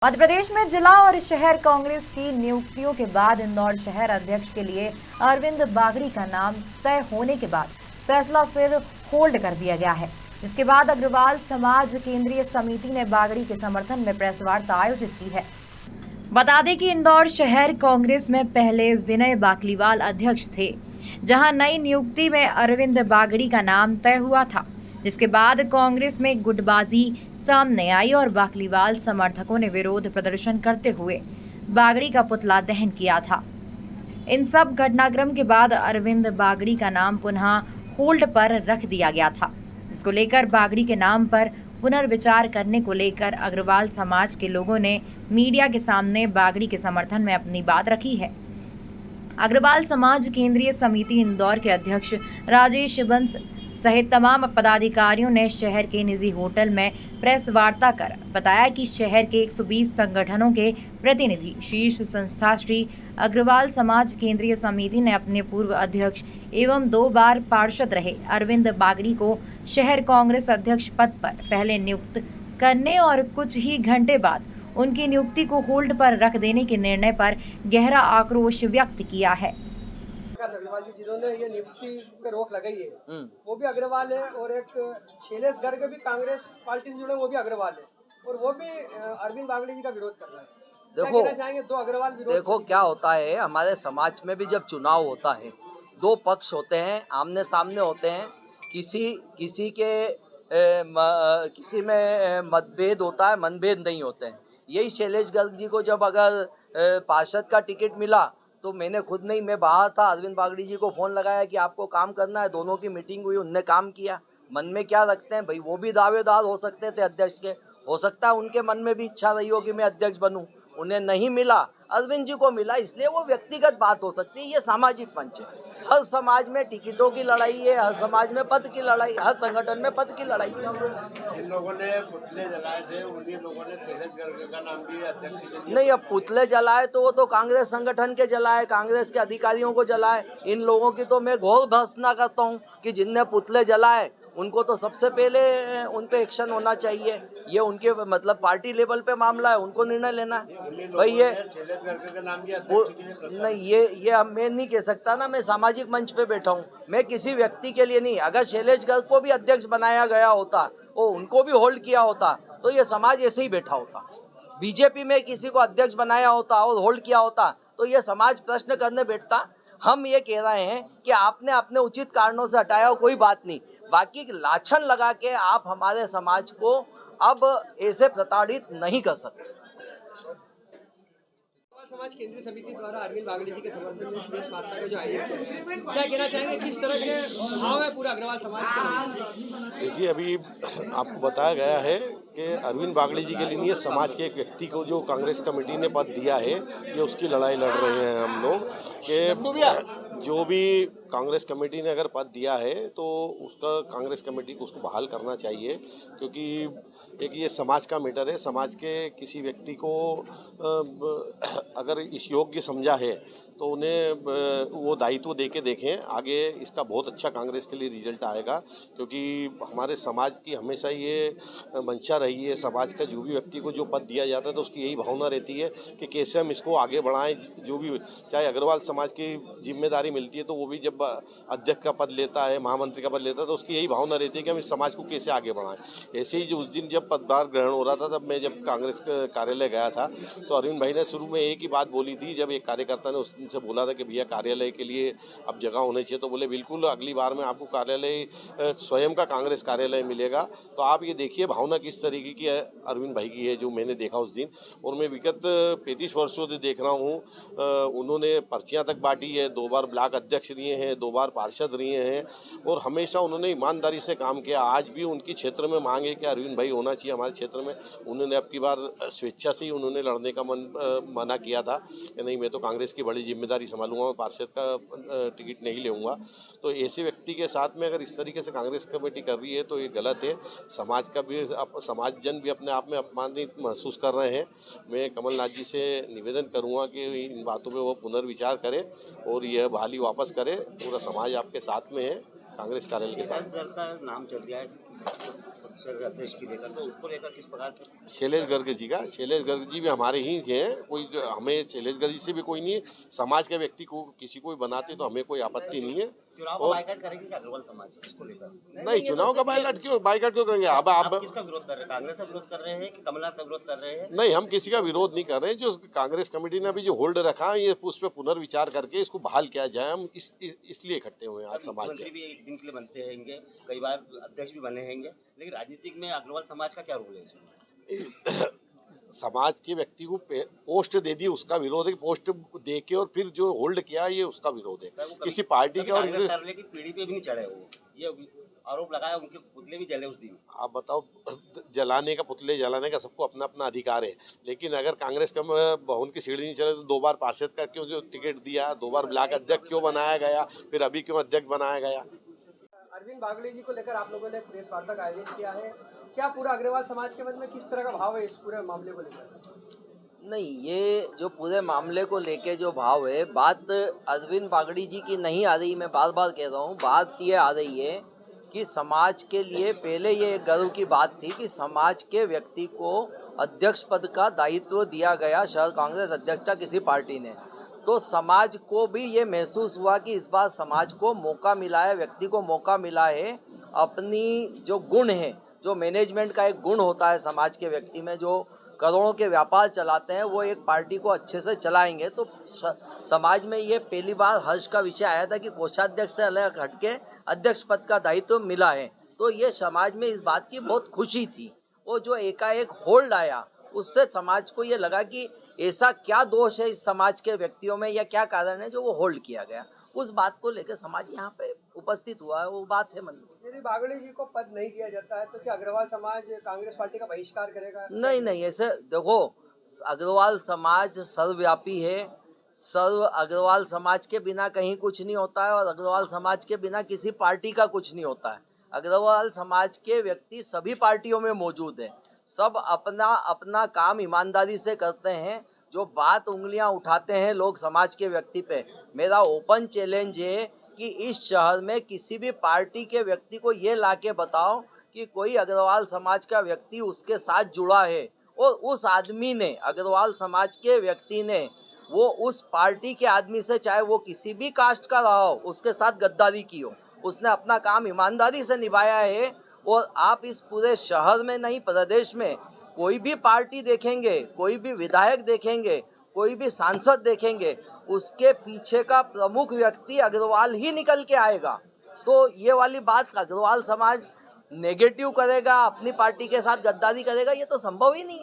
मध्य प्रदेश में जिला और शहर कांग्रेस की नियुक्तियों के बाद इंदौर शहर अध्यक्ष के लिए अरविंद बागड़ी का नाम तय होने के बाद फैसला फिर होल्ड कर दिया गया है, जिसके बाद अग्रवाल समाज केंद्रीय समिति ने बागड़ी के समर्थन में प्रेस वार्ता आयोजित की है। बता दें कि इंदौर शहर कांग्रेस में पहले विनय बाकलीवाल अध्यक्ष थे, जहां नई नियुक्ति में अरविंद बागड़ी का नाम तय हुआ था, जिसके बाद कांग्रेस में गुटबाजी सामने आई और बाकलीवाल समर्थकों ने विरोध प्रदर्शन करते हुए बागड़ी का पुतला दहन किया था। इन सब घटनाक्रम के बाद अरविंद बागड़ी का नाम पुनः होल्ड पर रख दिया गया था, जिसको लेकर बागड़ी के नाम पर पुनर्विचार करने को लेकर अग्रवाल समाज के लोगों ने मीडिया के सामने बागड़ी के समर्थन में अपनी बात रखी है। अग्रवाल समाज केंद्रीय समिति इंदौर के अध्यक्ष राजेश बंस सहित तमाम पदाधिकारियों ने शहर के निजी होटल में प्रेस वार्ता कर बताया कि शहर के 120 संगठनों के प्रतिनिधि शीर्ष संस्था श्री अग्रवाल समाज केंद्रीय समिति ने अपने पूर्व अध्यक्ष एवं 2 बार पार्षद रहे अरविंद बागड़ी को शहर कांग्रेस अध्यक्ष पद पर पहले नियुक्त करने और कुछ ही घंटे बाद उनकी नियुक्ति को होल्ड पर रख देने के निर्णय पर गहरा आक्रोश व्यक्त किया है। अग्रवाल जी जिन्होंने ये नियुक्ति पे रोक लगाई है वो भी अग्रवाल है, और एक शैलेश गर्ग भी कांग्रेस पार्टी से जुड़े वो भी अग्रवाल है, और वो भी अरविंद बागड़ी जी का विरोध कर रहा है। देखो, क्या चाहेंगे? 2 अग्रवाल विरोध। देखो क्या होता है, हमारे समाज में भी जब चुनाव होता है 2 पक्ष होते हैं, आमने सामने होते हैं। किसी में मतभेद होता है, मनभेद नहीं होते हैं। यही शैलेश गर्ग जी को जब अगर पार्षद का टिकट मिला तो मैंने खुद नहीं, मैं बाहर था, अरविंद बागड़ी जी को फोन लगाया कि आपको काम करना है। दोनों की मीटिंग हुई, उनने काम किया। मन में क्या रखते हैं भाई, वो भी दावेदार हो सकते थे अध्यक्ष के, हो सकता है उनके मन में भी इच्छा रही हो कि मैं अध्यक्ष बनूं, उन्हें नहीं मिला, अरविंद जी को मिला, इसलिए वो व्यक्तिगत बात हो सकती है। ये सामाजिक मंच है। हर समाज में टिकटों की लड़ाई है, हर समाज में पद की लड़ाई, हर संगठन में पद की लड़ाई है। जिन लोगों ने पुतले जलाए थे उन्हीं लोगों ने शैलेश गर्ग का नाम भी अध्यक्ष नहीं, अब पुतले जलाए तो वो तो कांग्रेस संगठन के जलाए, कांग्रेस के अधिकारियों को जलाए। इन लोगों की तो मैं घोर भर्त्सना करता हूँ कि जिनने पुतले जलाए उनको तो सबसे पहले उन पे एक्शन होना चाहिए। ये उनके मतलब पार्टी लेवल पे मामला है, उनको निर्णय लेना है भाई। ये नहीं, ये मैं नहीं कह सकता ना, मैं सामाजिक मंच पे बैठा हूँ, मैं किसी व्यक्ति के लिए नहीं। अगर शैलेश गर्ग को भी अध्यक्ष बनाया गया होता और उनको भी होल्ड किया होता तो ये समाज ऐसे ही बैठा होता। बीजेपी में किसी को अध्यक्ष बनाया होता और होल्ड किया होता तो ये समाज प्रश्न करने बैठता। हम ये कह रहे हैं कि आपने अपने उचित कारणों से हटाया हो, कोई बात नहीं, बाकी लाछन लगा के आप हमारे समाज को अब ऐसे प्रताड़ित नहीं कर सकते। समाज केंद्रीय समिति द्वारा अरविंद बागड़ी जी के समर्थन में प्रेस वार्ता का जो आयोजन किया, क्या कहना चाहेंगे? किस तरह के भाव है पूरा अग्रवाल समाज का? देखिए, अभी आपको बताया गया है कि अरविंद बागड़ी जी के लिए समाज के एक व्यक्ति को जो कांग्रेस कमेटी ने पद दिया है, ये उसकी लड़ाई लड़ रहे हैं हम लोग कि जो भी कांग्रेस कमेटी ने अगर पद दिया है तो उसका कांग्रेस कमेटी को उसको बहाल करना चाहिए, क्योंकि एक ये समाज का मैटर है। समाज के किसी व्यक्ति को अगर इस योग्य समझा है तो उन्हें वो दायित्व दे के देखें। आगे इसका बहुत अच्छा कांग्रेस के लिए रिजल्ट आएगा, क्योंकि हमारे समाज की हमेशा ये मंशा रही है, समाज का जो भी व्यक्ति को जो पद दिया जाता है तो उसकी यही भावना रहती है कि कैसे हम इसको आगे बढ़ाएं। जो भी चाहे अग्रवाल समाज की जिम्मेदारी मिलती है तो वो भी जब अध्यक्ष का पद लेता है, महामंत्री का पद लेता है, तो उसकी यही भावना रहती है कि हम इस समाज को कैसे आगे बढ़ाएं। ऐसे ही जो उस दिन जब पदभार ग्रहण हो रहा था, तब मैं जब कांग्रेस कार्यालय गया था तो अरविंद भाई ने शुरू में एक ही बात बोली थी। जब एक कार्यकर्ता ने उनसे बोला था कि भैया कार्यालय के लिए अब जगह होनी चाहिए, तो बोले बिल्कुल, अगली बार में आपको कार्यालय स्वयं का कांग्रेस कार्यालय मिलेगा। तो आप ये देखिए भावना किस तरीके की अरविंद भाई की है, जो मैंने देखा उस दिन। और मैं विगत 35 वर्षों से देख रहा हूँ, उन्होंने पर्चियाँ तक बांटी है, 2 बार ब्लॉक अध्यक्ष रहे हैं, 2 बार पार्षद रहे हैं, और हमेशा उन्होंने ईमानदारी से काम किया। आज भी उनकी क्षेत्र में मांग है कि अरविंद भाई होना चाहिए हमारे क्षेत्र में। उन्होंने अब की बार स्वेच्छा से ही उन्होंने लड़ने का मना किया था कि नहीं, मैं तो कांग्रेस की बड़ी जिम्मेदारी संभालूंगा, मैं पार्षद का टिकट नहीं लूँगा। तो ऐसे व्यक्ति के साथ में अगर इस तरीके से कांग्रेस कमेटी कर रही है तो ये गलत है। समाज का भी, समाजजन भी अपने आप में अपमानित महसूस कर रहे हैं। मैं कमलनाथ जी से निवेदन करूँगा कि इन बातों पर वो पुनर्विचार करें और यह बहाली वापस करें। पूरा समाज आपके साथ में है, कांग्रेस कार्यालय के साथ। नाम चल गया है। अध्यक्ष की लेकर, तो उसको लेकर किस प्रकार की शैलेश गर्ग जी का, शैलेश गर्ग जी भी हमारे ही हैं, कोई हमें शैलेश गर्ग जी से भी कोई नहीं है। समाज के व्यक्ति को किसी को भी बनाते तो हमें कोई आपत्ति नहीं है। चुनाव का बाइकाट करेगी क्या अग्रवाल समाज इसको लेकर? नहीं, चुनाव का बाइकाट क्यों करेंगे? अब आप किसका विरोध कर रहे हैं? कांग्रेस का विरोध कर रहे हैं कि कमलनाथ का विरोध कर रहे हैं? नहीं, हम किसी का विरोध नहीं कर रहे हैं। जो कांग्रेस कमेटी ने अभी जो होल्ड रखा है, ये उस पर पुनर्विचार करके इसको बहाल किया जाए। हम इसलिए इकट्ठे हुए हैं आज समाज मुख्यमंत्री भी एक दिन के लिए बनते हैंगे, कई बार अध्यक्ष भी बने हैंगे, लेकिन राजनीतिक में अग्रवाल समाज का क्या रोल है इसमें? समाज के व्यक्ति को पोस्ट दे दी, उसका विरोध है। पोस्ट दे के और फिर जो होल्ड किया, ये उसका विरोध है। किसी पार्टी के और की पीढ़ी पे भी नहीं चढ़े वो, ये आरोप लगाया, उनके पुतले भी जले उस दिन। आप बताओ, पुतले जलाने का सबको अपना अपना अधिकार है, लेकिन अगर कांग्रेस का भवन की सीढ़ी नहीं चले तो 2 बार पार्षद का क्यों जो टिकट दिया, 2 बार ब्लॉक अध्यक्ष क्यों बनाया गया, फिर अभी क्यों अध्यक्ष बनाया गया? अरविंद बागड़ी जी को लेकर आप लोगों ने एक प्रेस वार्ता का आयोजन किया है। क्या पूरा अग्रवाल समाज के मन में किस तरह का भाव है इस पूरे मामले को लेकर? नहीं, ये जो पूरे मामले को लेके जो भाव है, बात अरविंद बागड़ी जी की नहीं आ रही। मैं बार बार कह रहा हूँ, बात ये आ रही है कि समाज के लिए पहले ये गर्व की बात थी कि समाज के व्यक्ति को अध्यक्ष पद का दायित्व दिया गया शहर कांग्रेस अध्यक्ष का किसी पार्टी ने। तो समाज को भी ये महसूस हुआ कि इस बार समाज को मौका मिला है, व्यक्ति को मौका मिला है अपनी जो गुण है, जो मैनेजमेंट का एक गुण होता है समाज के व्यक्ति में, जो करोड़ों के व्यापार चलाते हैं, वो एक पार्टी को अच्छे से चलाएंगे। तो समाज में ये पहली बार हर्ष का विषय आया था कि कोषाध्यक्ष से अलग हटके अध्यक्ष पद का दायित्व मिला है। तो ये समाज में इस बात की बहुत खुशी थी। वो जो एकाएक होल्ड आया, उससे समाज को ये लगा कि ऐसा क्या दोष है इस समाज के व्यक्तियों में, या क्या कारण है जो वो होल्ड किया गया। उस बात को लेकर समाज यहाँ पे उपस्थित हुआ है, वो बात है मन में। यदि बागड़ी जी को पद नहीं दिया जाता है तो क्या अग्रवाल समाज कांग्रेस पार्टी का बहिष्कार करेगा? नहीं, ऐसे देखो, अग्रवाल समाज सर्वव्यापी है। अग्रवाल समाज के बिना कहीं कुछ नहीं होता है, और अग्रवाल समाज के बिना किसी पार्टी का कुछ नहीं होता है। अग्रवाल समाज के व्यक्ति सभी पार्टियों में मौजूद है। सब अपना अपना काम ईमानदारी से करते हैं। जो बात उंगलियां उठाते हैं लोग समाज के व्यक्ति पे, मेरा ओपन चैलेंज है कि इस शहर में किसी भी पार्टी के व्यक्ति को ये लाके बताओ कि कोई अग्रवाल समाज का व्यक्ति उसके साथ जुड़ा है, और उस आदमी ने, अग्रवाल समाज के व्यक्ति ने, वो उस पार्टी के आदमी से, चाहे वो किसी भी कास्ट का रहा हो, उसके साथ गद्दारी की हो। उसने अपना काम ईमानदारी से निभाया है। और आप इस पूरे शहर में नहीं, प्रदेश में कोई भी पार्टी देखेंगे, कोई भी विधायक देखेंगे, कोई भी सांसद देखेंगे, उसके पीछे का प्रमुख व्यक्ति अग्रवाल ही निकल के आएगा। तो ये वाली बात अग्रवाल समाज नेगेटिव करेगा, अपनी पार्टी के साथ गद्दारी करेगा, ये तो संभव ही नहीं।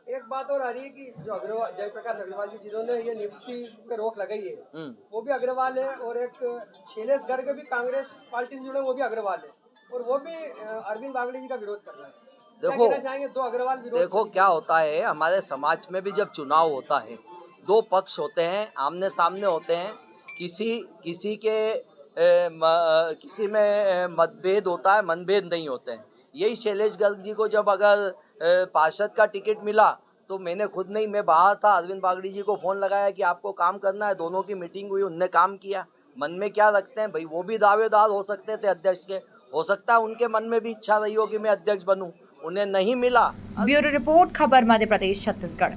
एक बात और आ रही है कि जो जयप्रकाश अग्रवाल जी जिन्होंने ये नियुक्ति पे रोक लगाई है, वो भी अग्रवाल है, और एक शैलेश गर्ग भी कांग्रेस पार्टी से जुड़े, वो भी अग्रवाल है, और वो भी अरविंद बागड़ी जी का विरोध कर रहा है। देखो, चाहेंगे दो अग्रवाल विरोध? देखो क्या होता है, हमारे समाज में भी जब चुनाव होता है, 2 पक्ष होते हैं, आमने सामने होते हैं। किसी में मतभेद होता है, मनभेद नहीं होते हैं। यही शैलेश गर्ग जी को जब अगर पार्षद का टिकट मिला, तो मैंने खुद नहीं, मैं बाहर था, अरविंद बागड़ी जी को फोन लगाया कि आपको काम करना है। दोनों की मीटिंग हुई, उनने काम किया। मन में क्या रखते हैं भाई, वो भी दावेदार हो सकते थे अध्यक्ष के, हो सकता है उनके मन में भी इच्छा रही हो कि मैं अध्यक्ष बनूं, उन्हें नहीं मिला। ब्यूरो रिपोर्ट, खबर मध्य प्रदेश छत्तीसगढ़।